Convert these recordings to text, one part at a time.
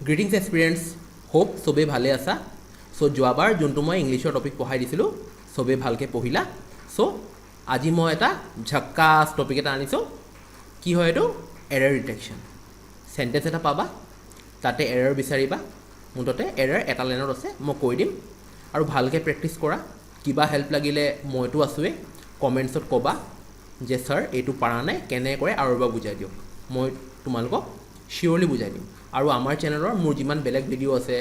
Greetings experience hope চবেই ভালে আছা চ' যোৱাবাৰ যোনটো মই ইংলিছৰ টপিক পঢ়াই দিছিলোঁ চবেই ভালকৈ পঢ়িলা চ' আজি মই এটা ঝক্কাছ টপিক এটা আনিছোঁ কি হয় এইটো এৰাৰ ডিটেকশ্যন চেণ্টেঞ্চ এটা পাবা তাতে এৰাৰ বিচাৰিবা মুঠতে এৰাৰ এটা লাইনত আছে মই কৈ দিম আৰু ভালকৈ প্ৰেক্টিছ কৰা কিবা হেল্প লাগিলে মইতো আছোঁৱেই কমেণ্টছত ক'বা যে ছাৰ এইটো পৰা নাই কেনে কৰে আৰু এবাৰ বুজাই দিয়ক মই তোমালোকক চিয়'ৰলি বুজাই দিম আৰু আমাৰ চেনেলৰ মোৰ যিমান বেলেগ ভিডিঅ' আছে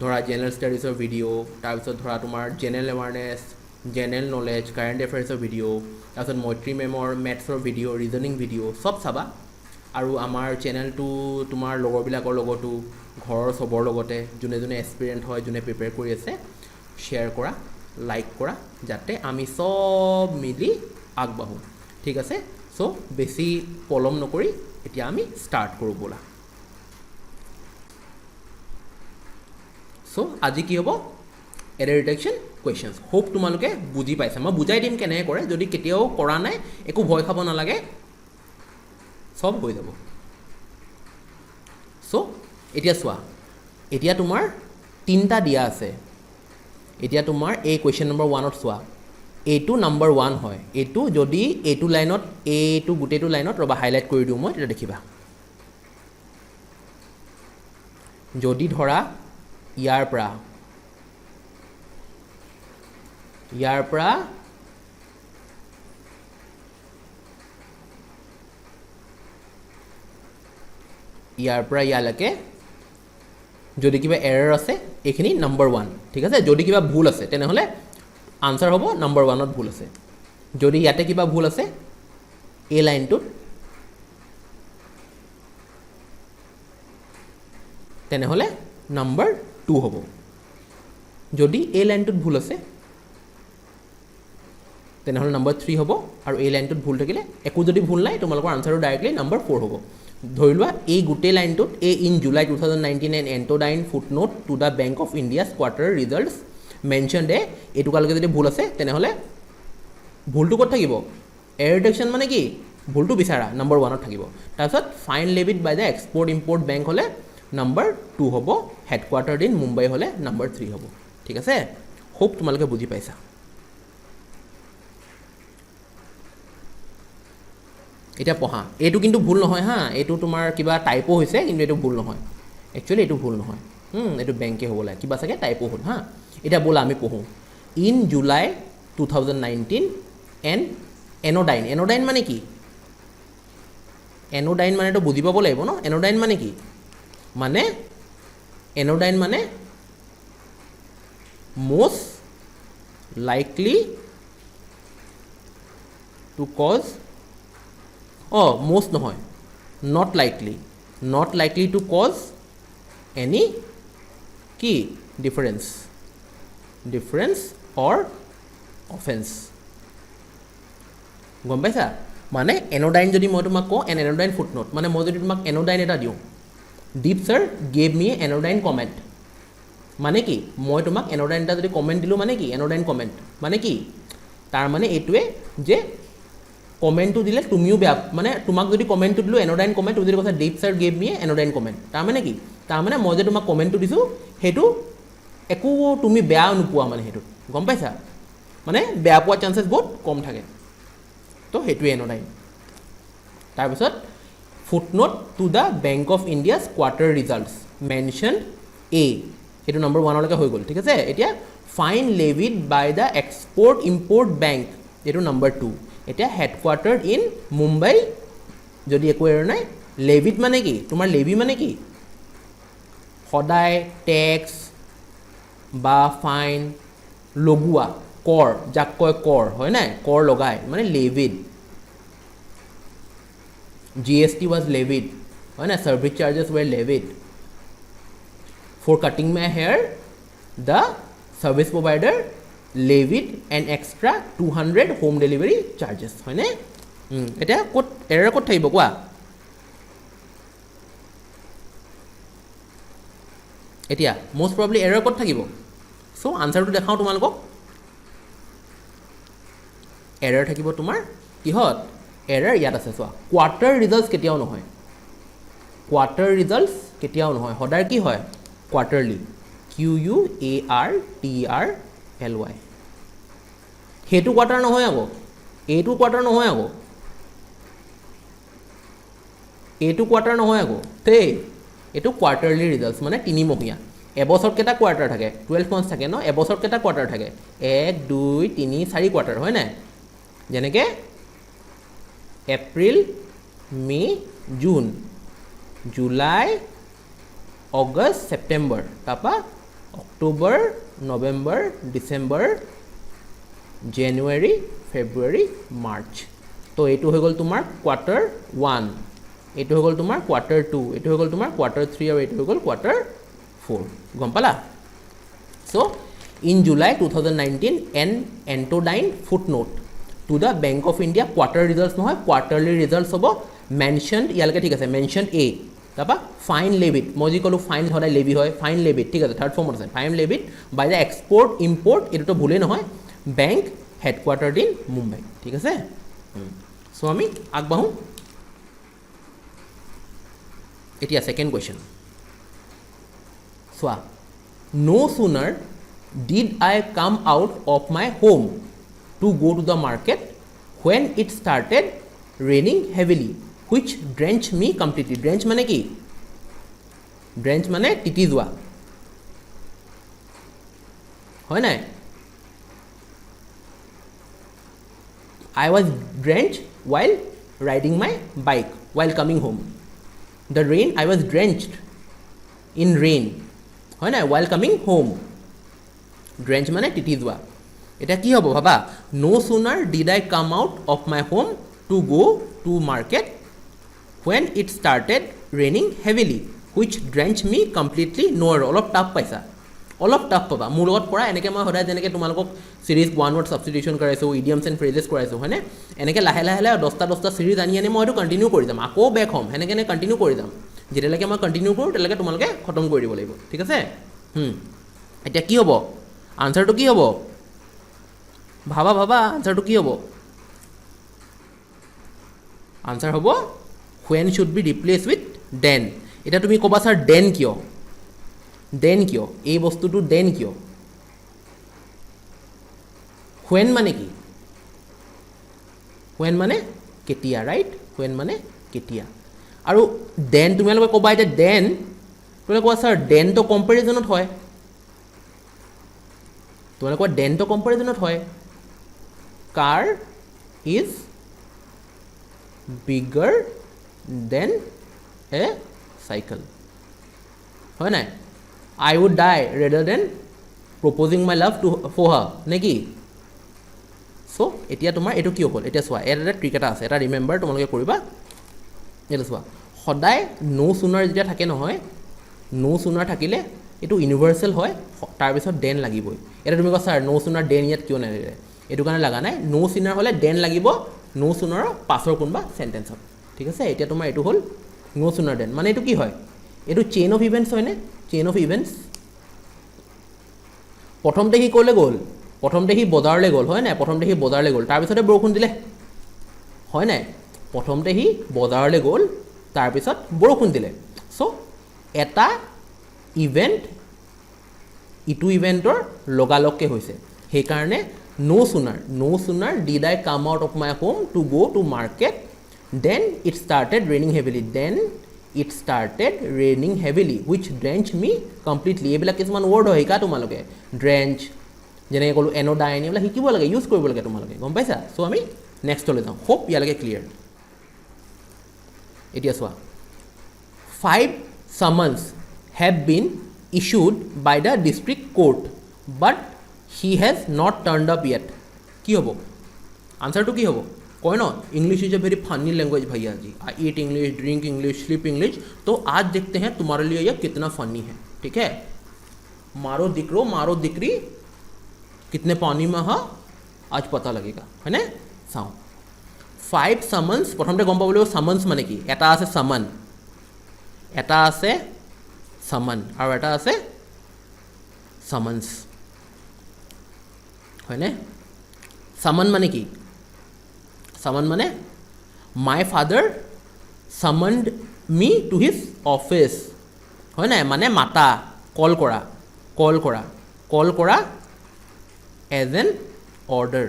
ধৰা জেনেৰেল ষ্টাডিজৰ ভিডিঅ' তাৰপিছত ধৰা তোমাৰ general awareness general knowledge current এফেয়াৰ্ছৰ ভিডিঅ' তাৰপিছত মৈত্ৰী মেমৰ মেথছৰ ভিডিঅ' ৰিজনিং ভিডিঅ' চব চাবা আৰু আমাৰ চেনেলটো তোমাৰ লগৰবিলাকৰ লগতো ঘৰৰ চবৰ লগতে যোনে যোনে এক্সপিৰিয়েণ্ট হয় যোনে প্ৰিপেয়াৰ কৰি আছে শ্বেয়াৰ কৰা লাইক কৰা যাতে আমি চব মিলি আগবাঢ়োঁ ঠিক আছে চ' বেছি পলম নকৰি এতিয়া আমি ষ্টাৰ্ট কৰোঁ ব'লা চ' আজি কি হ'ব এৰাৰ ডিটেকশ্যন কুৱেশ্যনছ হোপ তোমালোকে বুজি পাইছা মই বুজাই দিম কেনেকৈ কৰে যদি কেতিয়াও কৰা নাই একো ভয় খাব নালাগে চব হৈ যাব চ' এতিয়া চোৱা এতিয়া তোমাৰ তিনিটা দিয়া আছে এতিয়া তোমাৰ এই কুৱেশ্যন নম্বৰ 1ত চোৱা এইটো নম্বৰ 1 হয় এইটো যদি এইটো লাইনত এইটো গোটেইটো লাইনত ৰ'বা হাইলাইট কৰি দিওঁ মই তেতিয়া দেখিবা যদি ধৰা ইয়াৰ পৰা ইয়ালৈকে যদি কিবা এৰাৰ আছে এইখিনি নম্বৰ 1 ঠিক আছে যদি কিবা ভুল আছে তেনেহ'লে আনচাৰ হ'ব নম্বৰ 1ত ভুল আছে যদি ইয়াতে কিবা ভুল আছে এই লাইনটোত তেনেহ'লে নম্বৰ 2 হ'ব যদি এই লাইনটোত ভুল আছে তেনেহ'লে নম্বৰ 3 হ'ব আৰু এই লাইনটোত ভুল থাকিলে একো যদি ভুল নাই তোমালোকৰ আনচাৰটো ডাইৰেক্টলি নম্বৰ 4 হ'ব ধৰি লোৱা এই গোটেই লাইনটোত এই in July 2019 and anodyne footnote to the Bank of India's quarter results mention the এইটোকালৈকে যদি ভুল আছে তেনেহ'লে ভুলটো ক'ত থাকিব এৰাৰ ডিটেকশ্যন মানে কি ভুলটো বিচাৰা নম্বৰ 1ত থাকিব তাৰপিছত fine levied by the export Import Bank হ'লে নম্বৰ 2 হ'ব হেডকোৱাৰ্টাৰ ইন মুম্বাই হ'লে নম্বৰ 3 হ'ব ঠিক আছে হোপ তোমালোকে বুজি পাইছা এতিয়া পঢ়া এইটো কিন্তু ভুল নহয় হা এইটো তোমাৰ কিবা টাইপো হৈছে কিন্তু এইটো ভুল নহয় একচুৱেলি এইটো ভুল নহয় এইটো বেংকে হ'ব লাগে কিবা চাগে টাইপো হ'ল হা এতিয়া ব'লা আমি পঢ়োঁ ইন জুলাই 2019 এণ্ড এনোডাইন মানে কি এনোডাইন মানেতো বুজি পাব লাগিব ন এনোডাইন মানে কি মানে এনোডাইন মানে most likely to cause most নহয় not likely to cause any কি difference or offense গম পাইছা মানে এনোডাইন যদি মই তোমাক কওঁ এন এনোডাইন ফুটনোট মানে মই যদি তোমাক এনোডাইন এটা দিওঁ দীপ ছাৰ গেভ মি এনোডাইন কমেণ্ট মানে কি মই তোমাক এনোডাইন এটা যদি কমেণ্ট দিলোঁ মানে কি এনোডাইন কমেণ্ট মানে কি তাৰ মানে এইটোৱে যে কমেণ্টটো দিলে তুমিও বেয়া মানে তোমাক যদি কমেণ্টটো দিলোঁ এনোডাইন কমেণ্ট তুমি যদি কৈছা দীপ ছাৰ গেভ মি এনোডাইন কমেণ্ট তাৰমানে কি তাৰমানে মই যে তোমাক কমেণ্টটো দিছোঁ সেইটো একো তুমি বেয়া নোপোৱা মানে সেইটোত গম পাইছা মানে বেয়া পোৱা চান্সেছ বহুত কম থাকে তো সেইটোৱে এনোডাইন তাৰপিছত footnote to the Bank of India's quarter results mention এ সেইটো নম্বৰ 1লৈকে হৈ গ'ল ঠিক আছে এতিয়া fine levied by the export Import Bank এইটো নম্বৰ 2 এতিয়া হেডকোৱাৰ্টাৰ ইন মুম্বাই যদি একো এৰৰ নাই লেভিড মানে কি তোমাৰ লেভি মানে কি সদায় টেক্স বা ফাইন লগোৱা কৰ যাক কয় কৰ হয় নাই কৰ লগাই মানে লেভিড GST was levied হয় নাই service charges were levied for cutting my hair the service provider levied an extra 200 home delivery charges হয় নে এতিয়া ক'ত এৰাৰ ক'ত থাকিব কোৱা এতিয়া most probably এৰাৰ ক'ত থাকিব চ' আনচাৰটো দেখাওঁ তোমালোকক এৰাৰ থাকিব তোমাৰ কিহত এৰাৰ ইয়াত আছে চোৱা কোৱাৰ্টাৰ ৰিজাল্টছ কেতিয়াও নহয় কোৱাৰ্টাৰ ৰিজাল্টছ কেতিয়াও নহয় সদায় কি হয় কোৱাৰ্টাৰলি QUARTRLY সেইটো কোৱাৰ্টাৰ নহয় আকৌ এইটো কোৱাৰ্টাৰ নহয় আকৌ এইটো কোৱাৰ্টাৰ নহয় আকৌ দেই এইটো কোৱাৰ্টাৰলি ৰিজাল্টছ মানে তিনিমহীয়া এবছৰত কেইটা কোৱাৰ্টাৰ থাকে 12 মান্থছ থাকে ন এবছৰত কেইটা কোৱাৰ্টাৰ থাকে 1 2 3 4 কোৱাৰ্টাৰ হয় নাই যেনেকৈ April May June July August September তাৰপৰা অক্টোবৰ নৱেম্বৰ ডিচেম্বৰ জানুৱাৰী ফেব্ৰুৱাৰী মাৰ্চ তো এইটো হৈ গ'ল তোমাৰ কোৱাৰ্টাৰ 1 এইটো হৈ গ'ল তোমাৰ কোৱাৰ্টাৰ 2 এইটো হৈ গ'ল তোমাৰ কোৱাৰ্টাৰ 3 আৰু এইটো হৈ গ'ল কোৱাৰ্টাৰ 4 গম পালা so' in July 2019 an anodyne footnote to the Bank of India quarter results নহয় কোৱাৰ্টাৰলি ৰিজাল্টছ হ'ব মেনশ্যনড ইয়ালৈকে ঠিক আছে মেনশ্যনড এ তাৰপৰা ফাইন লেভিট মই যি ক'লোঁ ফাইন সদায় লেভি হয় ফাইন লেভিট ঠিক আছে থাৰ্ড ফৰ্মত আছে fine levied by the export import এইটোতো ভুলেই নহয় বেংক হেডকোৱাৰ্টাৰ ইন মুম্বাই ঠিক আছে চ' আমি আগবাঢ়োঁ এতিয়া ছেকেণ্ড কুৱেশ্যন চোৱা no sooner did I come out of my home to go to the market when it started raining heavily which drenched me completely drench মানে কি drench মানে তিতি যোৱা হয় নাই I was drenched while riding my bike while coming home the rain I was drenched in rain হয় নাই while coming home drench মানে তিতি যোৱা এটা কি হ'ব ভাবা no sooner did I come out of my home to go to market when it started raining heavily which drenched me completely নোৱাৰো অলপ টাফ পাইছা অলপ টাফ পাবা মোৰ লগত পৰা এনেকৈ মই সদায় যেনেকৈ তোমালোকক চিৰিজ 1 ৱৰ্ড ছাবষ্টিটিউশ্যন কৰাইছোঁ ইডিয়মছ এণ্ড ফ্ৰেজেছ কৰাইছোঁ হয়নে এনেকৈ লাহে লাহে লাহে 10টা চিৰিজ আনি মই এইটো কণ্টিনিউ কৰি যাম আকৌ বেক হ'ম সেনেকৈ কণ্টিনিউ কৰি যাম যেতিয়ালৈকে মই কণ্টিনিউ কৰোঁ তেতিয়ালৈকে তোমালোকে খতম কৰি দিব লাগিব ঠিক আছে এতিয়া কি হ'ব আনচাৰটো কি হ'ব ভাবা আনচাৰটো কি হ'ব আনচাৰ হ'ব when should be replaced with then এতিয়া তুমি ক'বা ছাৰ then কিয় এই বস্তুটো then কিয় when মানে কি when মানে কেতিয়া ৰাইট when মানে কেতিয়া আৰু then তোমালোকে ক'বা এতিয়া then তোমালোকে ক'বা ছাৰ then তো কম্পেৰিজনত হয় তোমালোকে ক'বা then তো কম্পেৰিজনত হয় car is bigger than a cycle হয় নাই I would die rather than proposing my love to for her নেকি চ' এতিয়া তোমাৰ এইটো কি হ'ল এতিয়া চোৱা এটা ট্ৰিক এটা আছে এটা ৰিমেম্বাৰ তোমালোকে কৰিবা এইটো চোৱা সদায় নো চুনাৰ যেতিয়া থাকে নহয় নো চুনাৰ থাকিলে এইটো ইউনিভাৰ্চেল হয় তাৰপিছত দেন লাগিবই এতিয়া তুমি কোৱা ছাৰ নো চুনাৰ দেন ইয়াত কিয় নালাগে এইটো কাৰণে লগা নাই নো চুনাৰ হ'লে দেন লাগিব নো চুনাৰৰ পাছৰ কোনোবা চেণ্টেঞ্চত ঠিক আছে এতিয়া তোমাৰ এইটো হ'ল নো চুনাৰ দেন মানে এইটো কি হয় এইটো চেইন অফ ইভেণ্টছ হয়নে চেইন অফ ইভেণ্টছ প্ৰথমতে সি ক'লৈ গ'ল প্ৰথমতে সি বজাৰলৈ গ'ল হয় নাই প্ৰথমতে সি বজাৰলৈ গ'ল তাৰপিছতে বৰষুণ দিলে হয় নাই প্ৰথমতে সি বজাৰলৈ গ'ল তাৰপিছত বৰষুণ দিলে চ' এটা ইভেণ্ট ইটো ইভেণ্টৰ লগালগকৈ হৈছে সেইকাৰণে no sooner did I come out of my home to go to market then it started raining heavily which drenched me completely এইবিলাক কিছুমান ৱৰ্ড হয় শিকা তোমালোকে ড্ৰেঞ্চ যেনেকৈ ক'লোঁ এনোডাইন এইবিলাক শিকিব লাগে ইউজ কৰিব লাগে তোমালোকে গম পাইছা চ' আমি নেক্সটলৈ যাওঁ হোপ ইয়ালৈকে ক্লিয়াৰ এতিয়া চোৱা 5 summons have been issued by the district court but he has not turned up yet কি হ'ব আনচাৰটো কি হ'ব কয় ন English is a very funny language भैया जी I eat English drink English sleep English तो आज देखते हैं तुम्हारे लिए यह कितना फनी है ठीक है मारो दिकरो मारो दिकरी कितने पानी में हाँ आज पता लगेगा है ना চাওঁ 5 summons প্ৰথমতে গম পাব লাগিব summons মানে কি এটা আছে summon এটা আছে summon আৰু এটা আছে summons হয়নে summon মানে কি summon মানে my father summoned me to his office হয় নাই মানে মাতা কল কৰা এজ এন অৰ্ডাৰ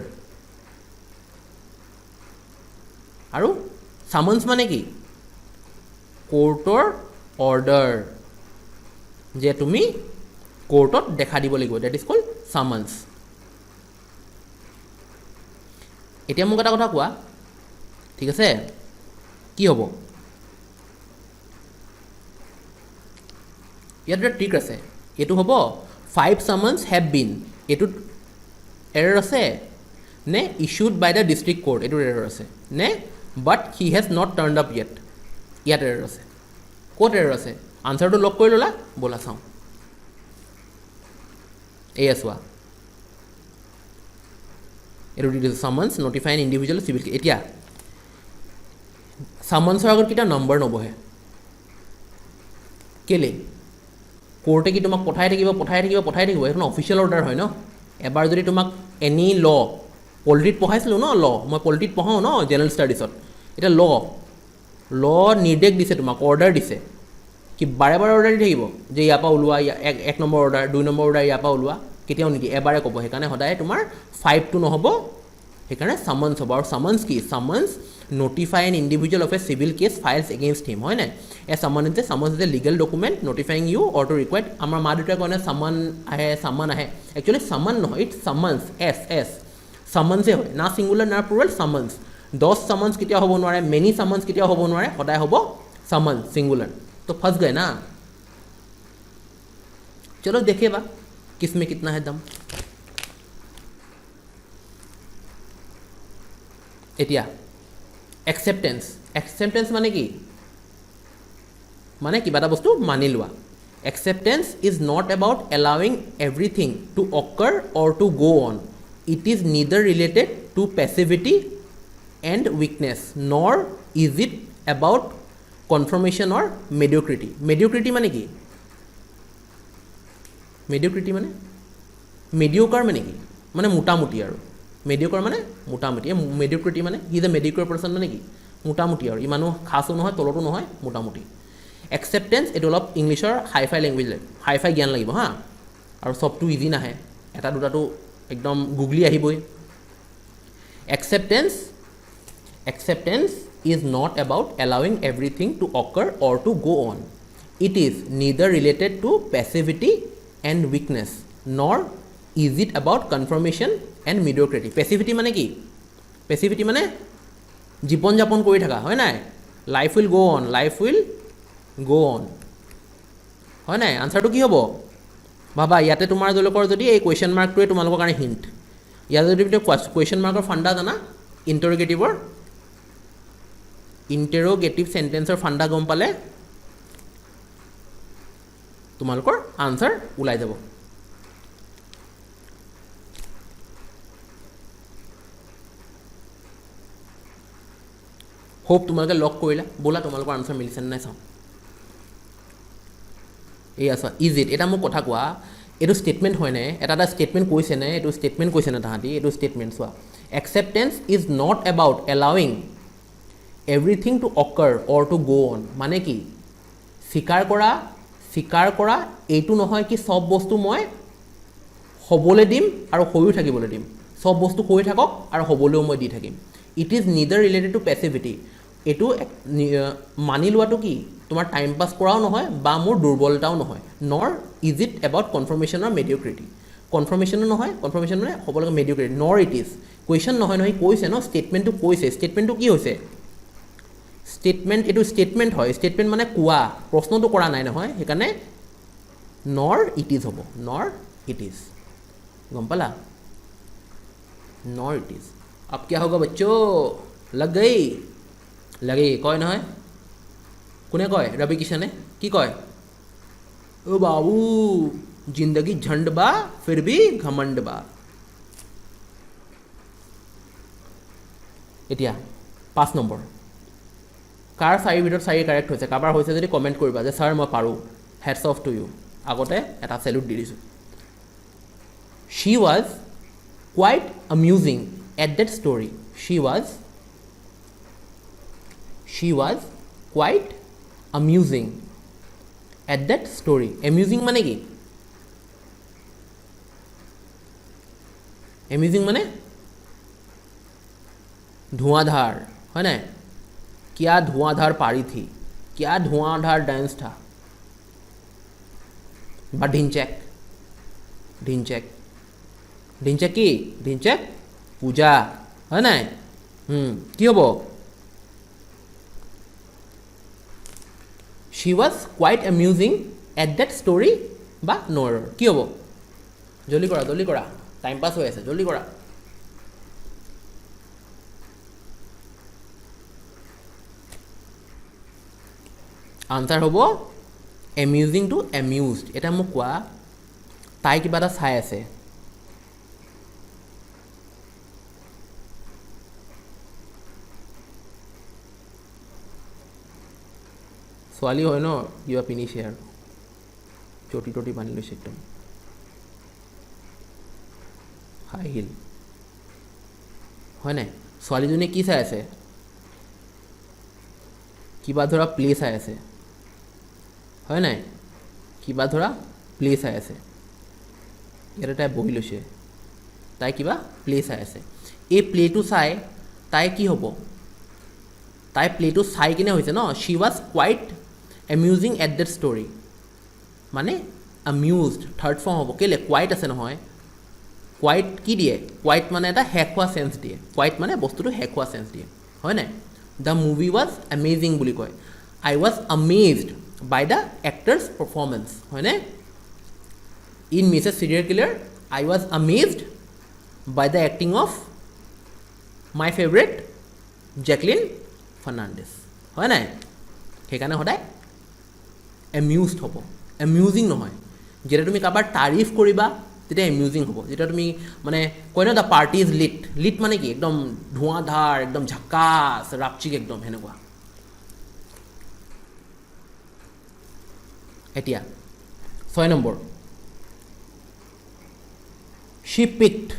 আৰু চামন্স মানে কি কোৰ্টৰ অৰ্ডাৰ যে তুমি কোৰ্টত দেখা দিব লাগিব ডেট ইজ কল্ড চামন্স এতিয়া মোক এটা কথা কোৱা ঠিক আছে কি হ'ব ইয়াত এটা ট্ৰিক আছে এইটো হ'ব 5 চামন্স হেভ বিন এইটোত এৰৰ আছে নে issued by the district court এইটোৰ এৰৰ আছে নে but he has not turn up yet ইয়াত এৰৰ আছে ক'ত এৰৰ আছে আনচাৰটো লক কৰি ল'লা ব'লা চাওঁ এয়া চোৱা এইটো দি দিছোঁ চামন্স নটিফাই এন ইণ্ডিভিজুৱেল চিভিল এতিয়া চামন্সৰ আগত কেতিয়া নম্বৰ নবহে কেলৈ কোৰ্টে কি তোমাক পঠাই থাকিব এইখন অফিচিয়েল অৰ্ডাৰ হয় ন এবাৰ যদি তোমাক এনি ল পলিটিত পঢ়াইছিলোঁ ন ল মই পলিটিত পঢ়াওঁ ন জেনেৰেল ষ্টাডিজত এতিয়া ল নিৰ্দেশ দিছে তোমাক অৰ্ডাৰ দিছে কি বাৰে বাৰে অৰ্ডাৰ দি থাকিব যে ইয়াৰ পৰা ওলোৱা এক নম্বৰ অৰ্ডাৰ 2 নম্বৰ অৰ্ডাৰ ইয়াৰ পৰা ওলোৱা কেতিয়াও নিদিয়ে এবাৰে ক'ব সেইকাৰণে সদায় তোমাৰ 5টো নহ'ব সেইকাৰণে চামন্স হ'ব আৰু চামন্স কি চামন্স notify an individual of a civil case files against him হয় নাই a summons is a legal document notifying you or to required আমাৰ মা দেউতাই কয় চামন আহে একচুৱেলি চামন নহয় ইটছ চামন্স এছ চামন্সে হয় না ছিংগুলাৰ না প্লুৰেল চামন্স 10 চামন্স কেতিয়াও হ'ব নোৱাৰে মেনি চামন্স কেতিয়াও হ'ব নোৱাৰে সদায় হ'ব চামন্স ছিংগুলাৰ তো ফঁচ গয়ে না চলো দেখেবা কিসমে কিতনা হে দম এতিয়া একচেপ্টেন্স মানে কি মানে কিবা এটা বস্তু মানি লোৱা acceptance is not about allowing everything to occur or to go' on it is neither related to passivity and weakness nor is it about confirmation or mediocrity মানে কি মেডিঅকাৰ মানে কি মানে মোটামুটি আৰু মেডিঅকাৰ মানে মোটামুটি মেডিঅক্ৰিটি মানে হি ইজ এ মেডিঅকাৰ পাৰ্চন মানে কি মোটামুটি আৰু ইমানো খাচো নহয় তলতো নহয় মোটামুটি একচেপ্টেন্স এইটো অলপ ইংলিছৰ হাইফাই লেংগুৱেজ হাইফাই জ্ঞান লাগিব হা আৰু চবটো ইজি নাহে এটা দুটাটো একদম গুগলি আহিবই acceptance is not about allowing everything to occur or to go' on it is neither related to passivity and weakness nor is it about confirmation and mediocrity passivity মানে কি পেচিভিটি মানে জীৱন যাপন কৰি থকা হয় নাই লাইফ উইল গ' অন হয় নাই আনচাৰটো কি হ'ব ভাবা ইয়াতে তোমাৰ তেওঁলোকৰ যদি এই কুৱেশ্যন মাৰ্কটোৱে তোমালোকৰ কাৰণে হিণ্ট ইয়াতে যদি কুৱেশ্যন মাৰ্কৰ ফাণ্ডা জানা ইণ্টাৰগেটিভ চেণ্টেন্সৰ ফাণ্ডা গম পালে তোমালোকৰ আনচাৰ ওলাই যাব হোপ তোমালোকে লক কৰিলা ব'লা তোমালোকৰ আনচাৰ মিলিছে নাই চাওঁ এয়া চোৱা ইজ ইট এটা মোক কথা কোৱা এইটো ষ্টেটমেণ্ট হয়নে এটা ষ্টেটমেণ্ট কৈছেনে এইটো ষ্টেটমেণ্ট কৈছেনে তাহাঁতি এইটো ষ্টেটমেণ্ট চোৱা acceptance is not about allowing everything to occur or to go' on মানে কি স্বীকাৰ কৰা এইটো নহয় কি চব বস্তু মই হ'বলৈ দিম আৰু হৈও থাকিবলৈ দিম চব বস্তু হৈ থাকক আৰু হ'বলৈও মই দি থাকিম it is neither related to পেচিভিটি এইটো মানি লোৱাটো কি তোমাৰ টাইম পাছ কৰাও নহয় বা মোৰ দুৰ্বলতাও নহয় নৰ is it about confirmation or মেডিঅক্ৰিটি কনফাৰ্মেশ্যনো নহয় কনফাৰ্মেশ্যন মানে হ'ব লাগে মেডিঅক্ৰিটি নৰ ইট ইজ কুৱেশ্যন নহয় কৈছে ন ষ্টেটমেণ্টটো কৈছে ষ্টেটমেণ্টটো কি হৈছে এইটো ষ্টেটমেণ্ট হয় ষ্টেটমেণ্ট মানে কোৱা প্ৰশ্নটো কৰা নাই নহয় সেইকাৰণে নৰ ইট ইজ হ'ব নৰ ইট ইজ গম পালা নৰ ইট ইজ अब क्या होगा बच्चों लग गई कय নহয় কোনে কয় ৰবি কিষাণে কি কয় ও বাবু জিন্দগী ঝণ্ড বা ফিৰ ভি ঘমণ্ড বা এতিয়া 5 নম্বৰ কাৰ 4 ভিতৰত 4 কাৰেক্ট হৈছে কাৰোবাৰ হৈছে যদি কমেণ্ট কৰিবা যে ছাৰ মই পাৰোঁ হেডছ অফ টু ইউ আগতে এটা চেলুট দি দিছোঁ she was quite amusing at that story she was quite amusing at that story amusing মানে কি এমিউজিং মানে ধোঁৱাধাৰ হয় নাই क्या धुआंधार पारी थी क्या धुआंधार डांस था বা ঢিনচেক ঢিনচেক ঢিনচেক কি ঢিনচেক পূজা হয় নাই কি হ'ব she was quite amusing at that story বা no error কি হ'ব জলদি কৰা টাইম পাছ হৈ আছে জলদি কৰা আনসাৰ হ'ব এমিউজিং টু এমিউজড এটা মোক কোৱা তাই কিবা এটা চাই আছে ছোৱালী হয় ন কিবা পিন্ধিছে আৰু চটি টটি বান্ধি লৈছে একদম হাই হিল হয় নাই ছোৱালীজনীয়ে কি চাই আছে কিবা ধৰা প্লে চাই আছে হয় নাই কিবা ধৰা প্লে চাই আছে ইয়াতে তাই বহি লৈছে তাই কিবা প্লে চাই আছে এই প্লেটো চাই তাই কি হ'ব তাই প্লেটো চাই কিনে হৈছে ন she was quite amusing at that story মানে এমিউজড থাৰ্ড ফৰ্ম হ'ব কেলৈ কোৱাইট আছে নহয় কোৱাইট কি দিয়ে কোৱাইট মানে এটা শেষ হোৱা চেঞ্চ দিয়ে কোৱাইট মানে বস্তুটো শেষ হোৱা চেঞ্চ দিয়ে হয় নাই দ্য মুভি ৱাজ এমেজিং বুলি কয় I was amazed by the actor's performance হয়নে in Mrs. Serial Killer I was amazed by the acting of my favorite Jacqueline Fernandez হয় নাই সেইকাৰণে সদায় এমিউজড হ'ব এমিউজিং নহয় যেতিয়া তুমি কাৰোবাৰ তাৰিফ কৰিবা তেতিয়া এমিউজিং হ'ব যেতিয়া তুমি মানে কয় ন দ্য পাৰ্টি ইজ লিট মানে কি একদম ধোঁৱাধাৰ একদম ঝাকাছ ৰাপচিক একদম সেনেকুৱা এতিয়া 6 নম্বৰ she picked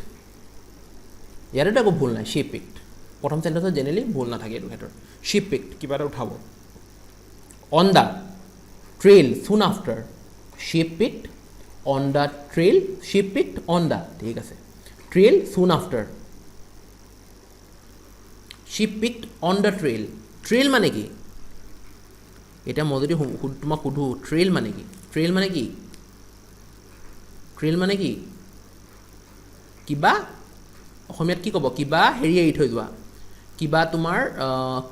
ইয়াতে একো ভুল নাই she picked প্ৰথম চেণ্টেন্সত জেনেৰেলি ভুল নাথাকে এইটো ক্ষেত্ৰত she picked কিবা এটা উঠাব on the trail soon after she picked on the trail she picked on the ঠিক আছে trail soon after she picked on the trail মানে কি এটা মই যদি তোমাক সুধোঁ ট্ৰেইল মানে কি ট্ৰেইল মানে কি কিবা অসমীয়াত কি ক'ব কিবা হেৰি এৰি থৈ যোৱা কিবা তোমাৰ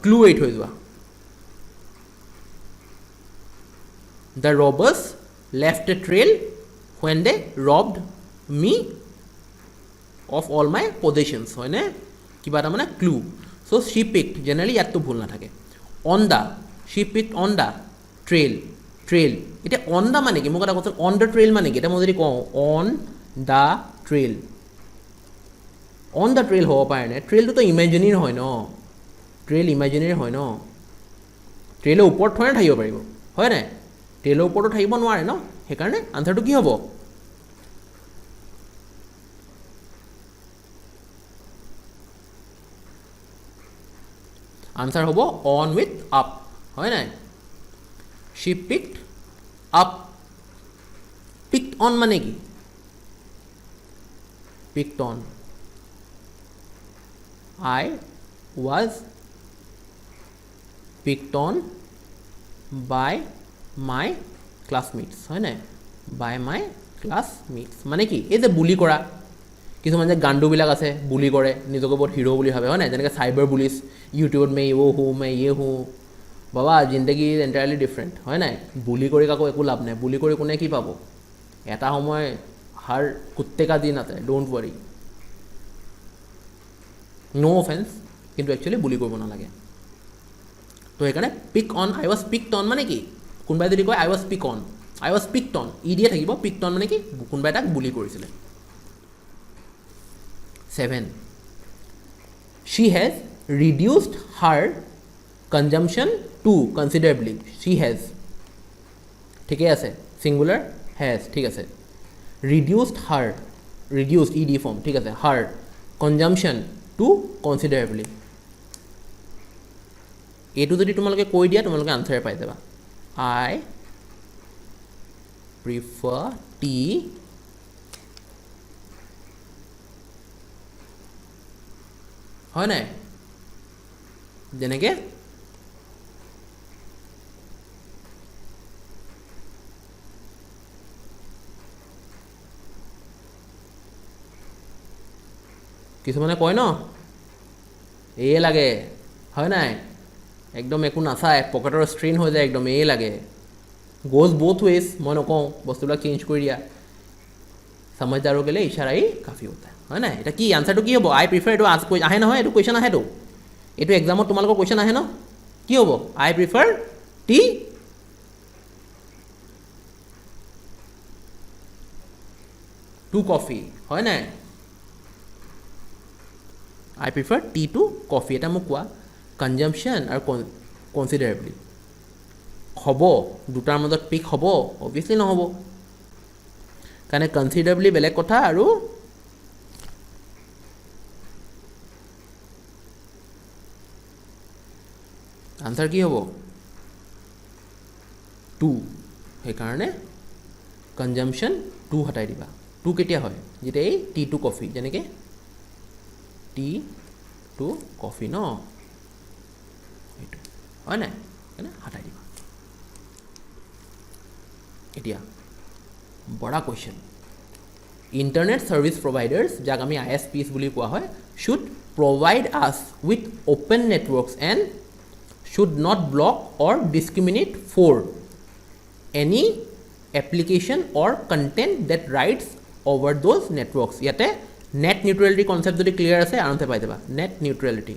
ক্লু এৰি থৈ যোৱা the robbers left a trail when they robbed me of all my possessions হয়নে কিবা এটা মানে clue so' she picked generally ইয়াততো ভুল নাথাকে on the she picked on the trail এতিয়া on the মানে কি মোক এটা কৈছে on the trail মানে কি এতিয়া মই যদি কওঁ on the trail হ'ব পাৰে নে ট্ৰেইলটোতো ইমেজিনেৰী হয় ন ট্ৰেইল ইমেজিনেৰী হয় ন ট্ৰেইলৰ ওপৰত থৈ থাকিব পাৰিব হয় নাই ট্ৰেইলৰ ওপৰতো থাকিব নোৱাৰে ন সেইকাৰণে আনচাৰটো কি হ'ব আনচাৰ হ'ব on with up হয় নাই she picked up picked on মানে কি picked on I was picked on by my classmates হয় নাই by my classmates মানে কি এই যে বুলি কৰা কিছুমান যে গাণ্ডুবিলাক আছে বুলি কৰে নিজকে বহুত হিৰো বুলি ভাবে হয় নাই যেনেকৈ চাইবাৰ বুলিছ ইউটিউবত মে ও হো মে ইয়ে হো বাবা জিন্দগী ইজ এণ্টায়াৰলি ডিফাৰেণ্ট হয় নাই বুলি কৰি কাকো একো লাভ নাই বুলি কৰি কোনে কি পাব এটা সময় হাৰ কুত্তে কা দিন আছে ডোণ্ট ৱাৰি নো অফেন্স কিন্তু একচুৱেলি বুলি কৰিব নালাগে তো সেইকাৰণে pick on I was picked on মানে কি কোনোবাই যদি কয় আই ৱাজ পিকড অন ই দিয়ে থাকিব পিকড অন মানে কি কোনোবাই তাক বুলি কৰিছিলে 7 she has reduced her consumption to considerably she has ঠিকে আছে singular has ঠিক আছে reduced ed form ঠিক আছে her consumption to considerably এইটো যদি তোমালোকে কৈ দিয়া তোমালোকে আনসাৰ পাই যাবা I প্ৰিফাৰ টি হয় নাই যেনেকৈ কিছুমানে কয় ন এয়ে লাগে হয় নাই একদম একো নাচায় পকেটৰ ষ্ট্ৰেইন হৈ যায় একদম এয়ে লাগে গোজ বোথ ৱেজ মই নকওঁ বস্তুবিলাক চেঞ্জ কৰি দিয়া समझदारों के लिए इशारा ही काफ़ी होता है ना এটা কি আনসাৰটো কি হ'ব আই প্ৰিফাৰ এইটো আহে নহয় এইটো কুৱেশ্যন আহেতো এইটো এক্সামত তোমালোকৰ কুৱেশ্যন আহে ন কি হ'ব আই প্ৰিফাৰ টি টু কফি হয় নাই আই প্ৰিফাৰ টি টু কফি এটা মোক কোৱা কনজাম্পশ্যন আৰু কনচিডাৰেবলি হ'ব দুটাৰ মাজত পিক হ'ব অভিয়াছলি নহ'ব কাৰণে কনচিডাৰেবলি বেলেগ কথা আৰু আনসাৰ কি হ'ব টু সেইকাৰণে কনজাম্পশ্যন টু হটাই দিবা টু কেতিয়া হয় যেতিয়া এই টি টু কফি যেনেকৈ টি টু কফি ন এইটো হয় নাই সেইকাৰণে হটাই দিবা এতিয়া বড়া কুৱেশ্যন ইণ্টাৰনেট ছাৰ্ভিচ প্ৰভাইডাৰ্ছ যাক আমি ISPs বুলি কোৱা হয় should provide us with open networks and should not block or discriminate for any application or content that rights over those networks ইয়াতে নেট নিউট্ৰেলিটি কনচেপ্ট যদি ক্লিয়াৰ আছে আৰামছে পাই যাবা নেট নিউট্ৰেলিটি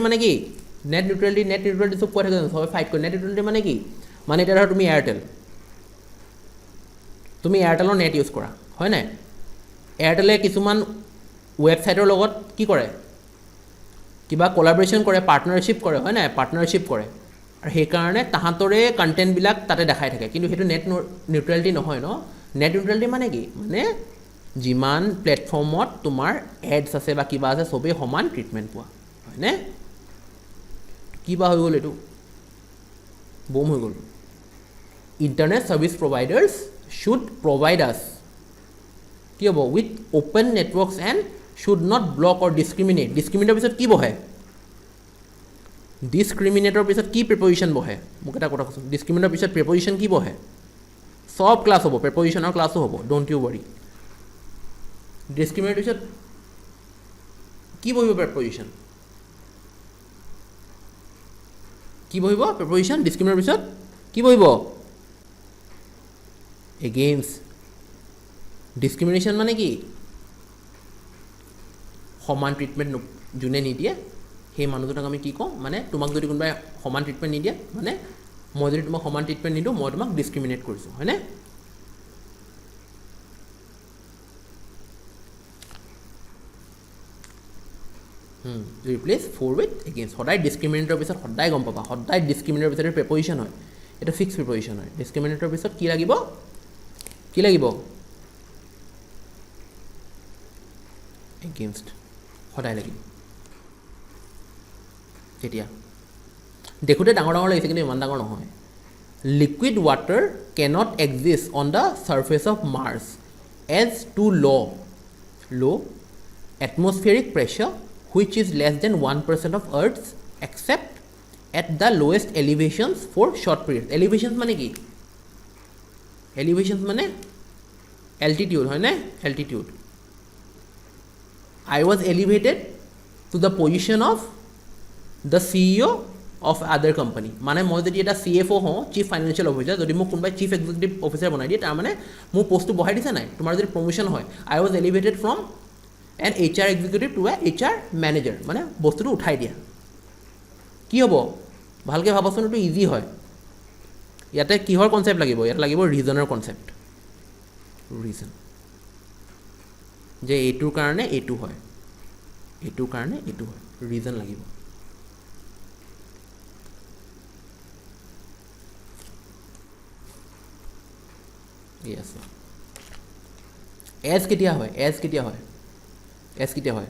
মানে কি নেট নিউট্ৰেলিটি চব কৈ থাকে সবে ফাইট কৰে নেট নিউট্ৰেলিটি মানে কি মানে এতিয়া ধৰা তুমি এয়াৰটেলৰ নেট ইউজ কৰা হয় নাই এয়াৰটেলে কিছুমান ৱেবছাইটৰ লগত কি কৰে কিবা কলাবৰেশ্যন কৰে পাৰ্টনাৰশ্বিপ কৰে হয় নাই পাৰ্টনাৰশ্বিপ কৰে আৰু সেইকাৰণে তাহাঁতৰে কণ্টেণ্টবিলাক তাতে দেখাই থাকে কিন্তু সেইটো নেট নিউট্ৰেলিটি নহয় ন নেট নিউট্ৰেলিটি মানে কি মানে যিমান প্লেটফৰ্মত তোমাৰ এডছ আছে বা কিবা আছে চবেই সমান ট্ৰিটমেণ্ট পোৱা হয়নে কিবা হৈ গ'ল এইটো বম হৈ গ'ল internet service providers should provide us কি হ'ব with open networks and should not block or ডিছক্ৰিমিনেটৰ পিছত কি বহে ডিছক্ৰিমিনেটৰ পিছত কি প্ৰিপজিশ্যন বহে মোক এটা কথা কৈছোঁ ডিছক্ৰিমিনেটৰ পিছত প্ৰিপজিশ্যন কি বহে সব ক্লাছ হ'ব প্ৰিপজিশ্যনৰ ক্লাছো হ'ব ডোণ্ট ইউ ৱৰি ডিছক্ৰিমিনেটৰ পিছত কি বহিব প্ৰিপজিশ্যন কি বহিব প্ৰিপজিশ্যন ডিছক্ৰিমিনেটৰ পিছত কি বহিব এগেইনষ্ট ডিছক্ৰিমিনেশ্যন মানে কি সমান ট্ৰিটমেণ্ট যোনে নিদিয়ে সেই মানুহজনক আমি কি কওঁ মানে তোমাক যদি কোনোবাই সমান ট্ৰিটমেণ্ট নিদিয়ে মানে মই যদি তোমাক সমান ট্ৰিটমেণ্ট নিদিওঁ মই তোমাক ডিছক্ৰিমিনেট কৰিছোঁ হয়নে ৰিপ্লেচ ফৰ উইথ এগেইনষ্ট সদায় ডিছক্ৰিমিনেটৰ পিছত সদায় গম পাবা সদায় ডিছক্ৰিমিনেটৰ পিছত প্ৰিপজিশ্যন হয় এইটো ফিক্স প্ৰিপজিশ্যন হয় ডিছক্ৰিমিনেটৰ পিছত কি লাগিব এগেইনষ্ট সদায় লাগিব এতিয়া দেখোঁতে ডাঙৰ লাগিছে কিন্তু ইমান ডাঙৰ নহয় liquid water cannot exist on the surface of Mars as to low' atmospheric pressure which is less than 1% of Earth's except at the lowest elevations for short periods. Elevations মানে কি elevations মানে altitude হয় না altitude I was elevated to the position of the CEO of other company মানে মই যদি এটা CFO হওঁ চিফ ফাইনেন্সিয়েল অফিচাৰ যদি মোক কোনোবাই চিফ এক্সিকিউটিভ অফিচাৰ বনাই দিয়ে তাৰ মানে মোৰ পোষ্টটো বঢ়াই দিছে নাই তোমাৰ যদি প্ৰমোশ্যন হয় I was elevated from an HR executive to a HR manager মানে বস্তুটো উঠাই দিয়া কি হ'ব ভালকৈ ভাবাচোন এইটো ইজি হয় ইয়াতে কিহৰ কনচেপ্ট লাগিব ইয়াত লাগিব ৰিজনৰ কনচেপ্ট ৰিজন যে এইটোৰ কাৰণে এইটো হয় এইটোৰ কাৰণে এইটো হয় ৰিজন লাগিব য়েছ এজ কেতিয়া হয়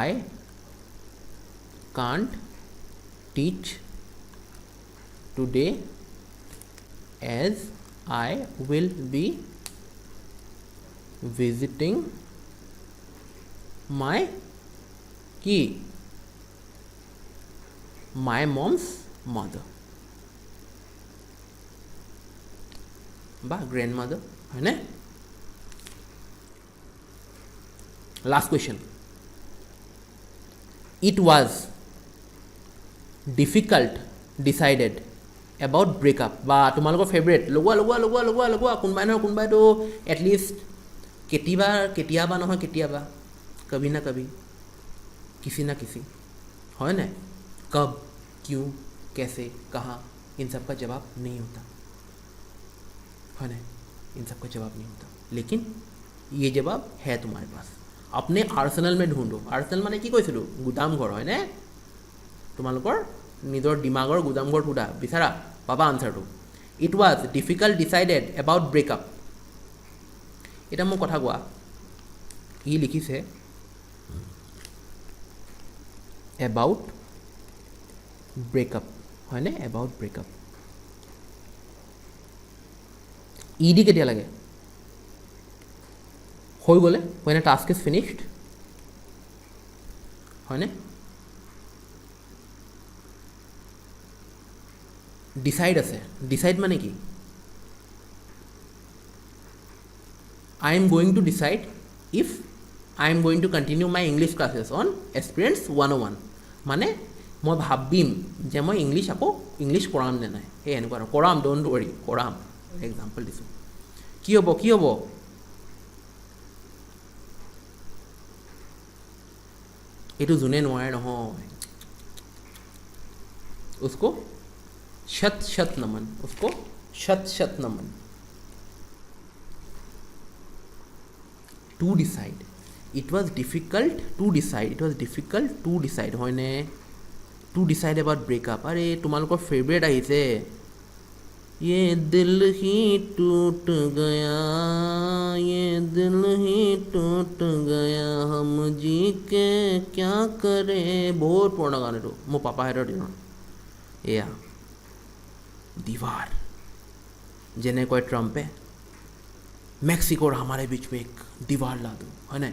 I can't teach today as I will be visiting my কি my mom's mother বা grandmother হয়নে last question it was difficult decided about breakup বা তোমালোকৰ ফেভৰেট লগোৱা কোনোবাই নহয় কোনোবাইতো এটলিষ্ট কেতিয়াবা নহয় কেতিয়াবা कभी ना कभी किसी ना किसी है ना कब क्यों कैसे कहाँ इन सब का जवाब नहीं होता है ना इन सब का जवाब नहीं होता लेकिन ये जवाब है तुम्हारे पास अपने आर्सेनल में ढूंढो आर्सेनल माने কি কৈছিলোঁ গুদামঘৰ হয়নে তোমালোকৰ নিজৰ দিমাগৰ গুদামঘৰ ঢুঁढা বিচাৰা পাবা আনসাৰটো it was difficult decided about breakup এটা মোৰ কথা কোৱা ই লিখিছে about breakup হয় নে about breakup ed কেতিয়া লাগে হৈ গ'লে when a task is finished হয় নে decide আছে decide মানে কি I am going to decide if I am going to continue my English classes on Aspirants 101 মানে মই ভাবিম যে মই ইংলিছ আকৌ ইংলিছ কৰাম নে নাই সেই এনেকুৱা কৰাম ডোণ্ট ৱৰি কৰাম এক্সাম্পল দিছোঁ কি হ'ব এইটো যোনে নোৱাৰে নহয় उसको शत नमन उसको शत नमन to decide it was difficult to decide হয় নে to decide about breakup আরে তোমালোকৰ ফেভাৰিট আহিছে ये दिल ही टूट गया हम जी के क्या करे বহুত পুৰণা গান এইটো মোৰ পাপাহঁতৰ দিনৰ এয়া दीवार যেনে কয় ট্ৰাম্পে मैक्सिको और हमारे बीच में एक दीवार ला दो है ना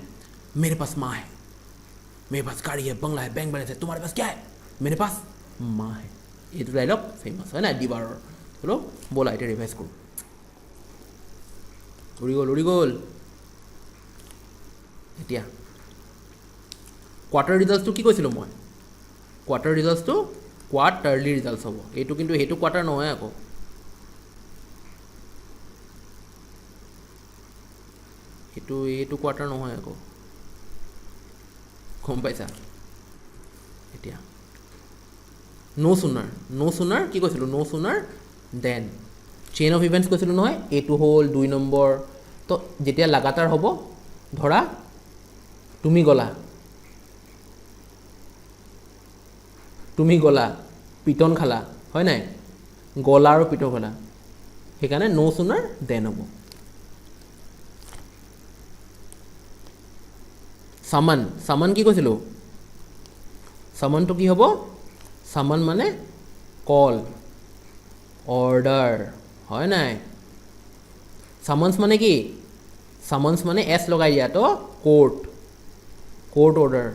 मेरे पास माँ है मेरे पास गाड़ी है बंगला है बैंक बैलेंस है तुम्हारे पास क्या है मेरे पास माँ है ये तो डायलॉग फेमस है ना दीवार चलो बोला এটা রিভাইজ করো উড়ি গ'ল এতিয়া কোৱাৰ্টাৰ ৰিজাল্টটো কি কৈছিলোঁ মই কোৱাৰ্টাৰ ৰিজাল্টটো কোৱাৰ্টাৰলি ৰিজাল্টছ হ'ব এইটো কিন্তু সেইটো কোৱাৰ্টাৰ নহয় আকৌ এইটো কোৱাৰ্টাৰ নহয় আকৌ গম পাইছা এতিয়া নো চুনাৰ কি কৈছিলোঁ নো Chunar then chain of events কৈছিলোঁ নহয় এইটো হ'ল 2 নম্বৰ তো যেতিয়া লাগাতাৰ হ'ব ধৰা তুমি গলা পিটন খালা হয় নাই গলা আৰু পিটন খালা সেইকাৰণে নো চুনাৰ দেন হ'ব সামান কি কৈছিলোঁ সামানটো কি হ'ব সামান মানে কল অৰ্ডাৰ হয় নাই সামান্স মানে কি সামান্স মানে এছ লগাই দিয়া তো কোৰ্ট অৰ্ডাৰ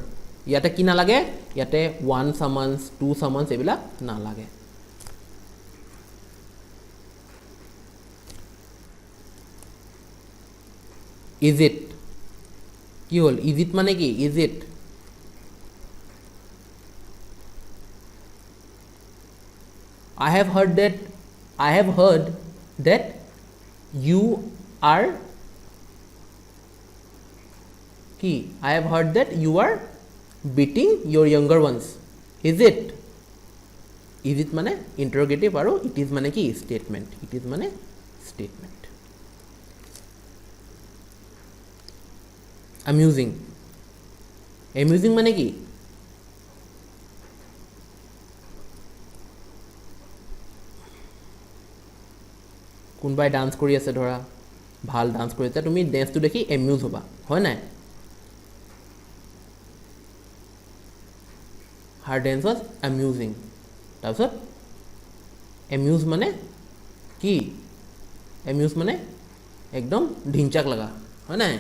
ইয়াতে কি নালাগে ইয়াতে 1 সামান্স 2 সামান্স এইবিলাক নালাগে ইজ ইট কি হ'ল ইজ ইট মানে কি is it I have heard that you are কি I have heard that you are beating your younger ones is it মানে interrogative আৰু it is মানে কি statement amusing মানে কি কোনোবাই ডান্স কৰি আছে ধৰা ভাল ডান্স কৰি আছে তুমি ডেন্সটো দেখি এমিউজ হ'বা হয় নাই হাৰ ডেন্স ৱাজ এমিউজিং তাৰপিছত এমিউজ মানে কি এমিউজ মানে একদম ঢিঞ্চাক লগা হয় নাই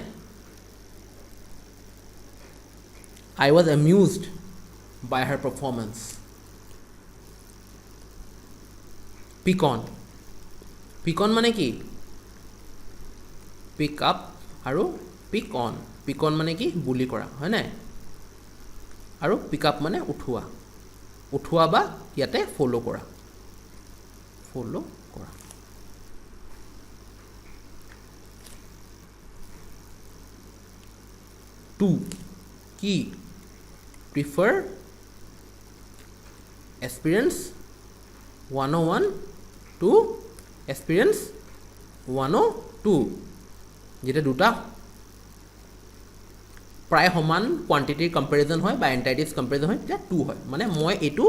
I was amused by her performance. Pick-on. Pick-on মানে কি pick up আৰু pick on. Pick on মানে কি বুলি কৰা হয় নাই আৰু pick up মানে উঠোৱা উঠোৱা বা ইয়াতে ফলো কৰা ফলো কৰা 2 কি prefer experience 101 to experience 102 যেটা দুটা প্ৰায় সমান কোয়ান্টিটিৰ কম্পেৰিজন হয় বা এন্টাইটিভছ কম্পেৰিজন হয় এটা 2 হয় মানে মই এটো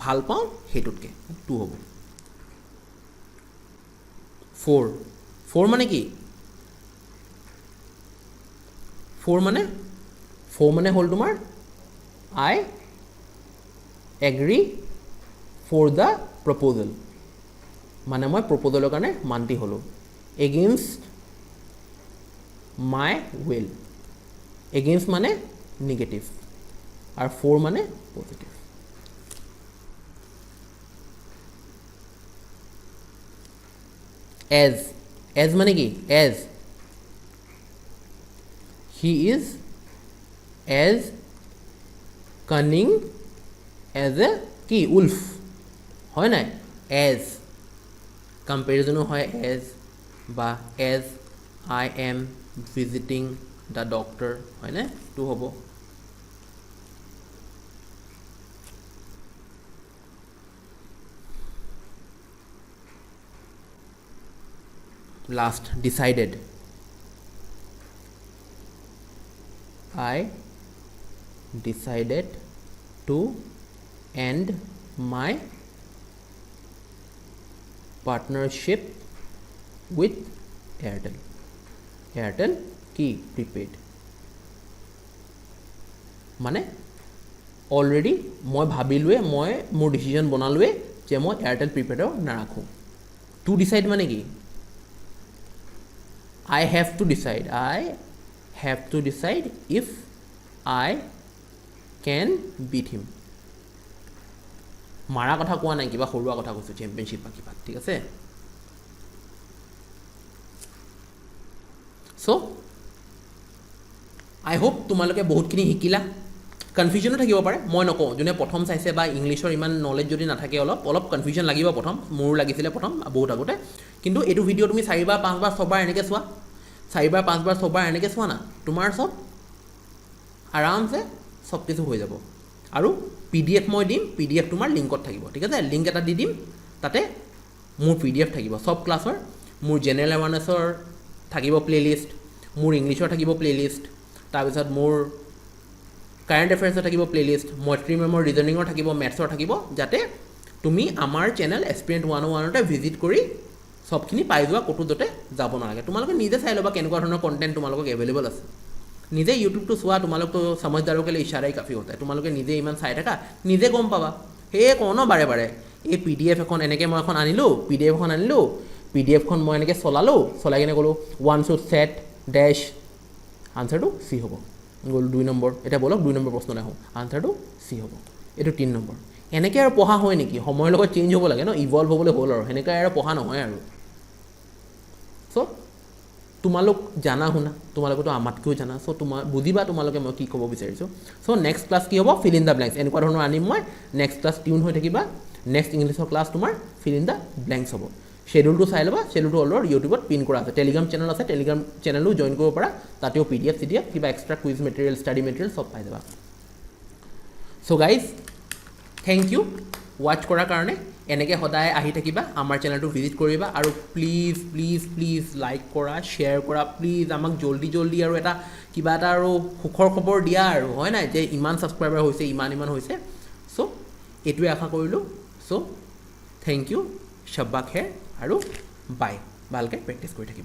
ভাল পাওঁ হেতুতকে 2 হ'ব 4 4 মানে কি 4 মানে হল তোমাৰ I agree for the proposal মানে মই প্ৰপোজালৰ কাৰণে মান্তি হলো against my will against মানে নেগেটিভ আৰু 4 মানে পজিটিভ as মানে কি as he is as cunning as a কি wolf হয় নাই as comparison হয় as বা as I am visiting the doctor হয় না তো হ'ব last decided I decided to end my partnership with Airtel কি prepaid মানে অলৰেডি মই ভাবিলোৱে মই মোৰ ডিসিশন বনালোৱে যে মই Airtel prepaid না ৰাখো to decide মানে কি I have to decide if I can beat him মাৰা কথা কোৱা নাই কিবা হৰুৱা কথা কৈছো চ্যাম্পিয়নশিপ বা কিবা ঠিক আছে সো আই হোপ তোমালোকে বহুতখিনি শিকিলা কনফিউজনো থাকিব পাৰে মই নকওঁ যোনে প্ৰথম চাইছে বা ইংলিছৰ ইমান নলেজ যদি নাথাকে অলপ কনফিউজন লাগিব প্ৰথম মোৰো লাগিছিলে প্ৰথম বহুত আগতে কিন্তু এইটো ভিডিঅ' তুমি 4 বাৰ 5 বাৰ 6 বাৰ এনেকৈ চোৱা 4 বাৰ 5 বাৰ 6 বাৰ এনেকৈ চোৱা না তোমাৰ সব আৰামছে সব কিছু হৈ যাব আৰু PDF মই দিম PDF তোমাৰ লিংকত থাকিব ঠিক আছে লিংক এটা দি দিম তাতে মোৰ PDF থাকিব সব ক্লাছৰ মোৰ জেনাৰেল এৱাৰনেছৰ থাকিব প্লেলিষ্ট মোৰ ইংলিছৰ থাকিব প্লেলিষ্ট তাৰপিছত মোৰ কাৰেণ্ট এফেয়াৰ্ছৰ থাকিব প্লেলিষ্ট মট্ৰি মেমৰ ৰিজনিঙৰ থাকিব মেথছৰ থাকিব যাতে তুমি আমাৰ চেনেল এক্সপেৰিয়েন্স 101 তে ভিজিট কৰি সবখিনি পাই যোৱা কটো যতে যাব নালাগে তোমালোকে নিজে চাই লবা কেনেকুৱা ধৰণৰ কন্টেন্ট তোমালোকক এভেইলেবল আছে নিজে ইউটিউবটো চোৱা তোমালোক তো সমঝদাৰো কেলে ইশাৰাই কাফি হতা তোমালোকে নিজে ইমান চাই থাকা নিজে গম পাবা হে কোন বাৰে বাৰে এই PDF এখন এনেকে মই এখন আনিলো PDF খন মই এনেকে চলাই কিনে গলো 1 should set dash আনসারটো C হ'ব গল 2 নম্বৰ এটা বলক 2 নম্বৰ প্ৰশ্নলৈ আহো আনসাৰটো C হ'ব এটো 3 নম্বৰ এনেকে আৰু পঢ়া হয় নেকি সময়ৰ লগত চেঞ্জ হ'ব লাগে ন ইভলভ হ'বলৈ হ'ল আৰু হেনেকা আৰু পঢ়া নহয় আৰু সো তোমালোক জানা শুনা তোমালোকতো আমাতকেও জানা সো তোমাৰ বুজিবা তোমালোকে মই কি ক'ব বিচাৰিছো সো নেক্সট ক্লাছ কি হ'ব ফিল ইন দা ব্ল্যাঙ্কস এনেকুৱা ধৰণৰ আনিম মই নেক্সট ক্লাছ টিউন হৈ থাকিবা নেক্সট ইংলিছৰ ক্লাছ তোমাৰ ফিল ইন দা ব্ল্যাঙ্কস হ'ব शेड्यूल চাই লবা शेड्यूलটো অলৰেডি ইউটিউবত পিন কৰা আছে টেলিগ্ৰাম চেনেল আছে টেলিগ্ৰাম চেনেলও জয়েন কৰিব পাৰা তাতেও PDF কিবা extra quiz material study material সব পাই যাবা so guys thank you watch কৰাৰ কাৰণে এনেকে সদায় আহি থাকিবা আমাৰ চেনেলটো ভিজিট কৰিবা আৰু প্লিজ লাইক কৰা শেয়াৰ কৰা প্লিজ আমাক জলদি আৰু এটা কিবা এটা আৰু সুখৰ খবৰ দিয়া আৰু হয় নাই যে ইমান সাবস্ক্ৰাইবাৰ হৈছে ইমান হৈছে সো এটোৱে আশা কৰিলো সো থ্যাংক ইউ শব্বা খেৰ আৰু বাই ভালকে প্ৰেক্টিছ কৰি থাকিবা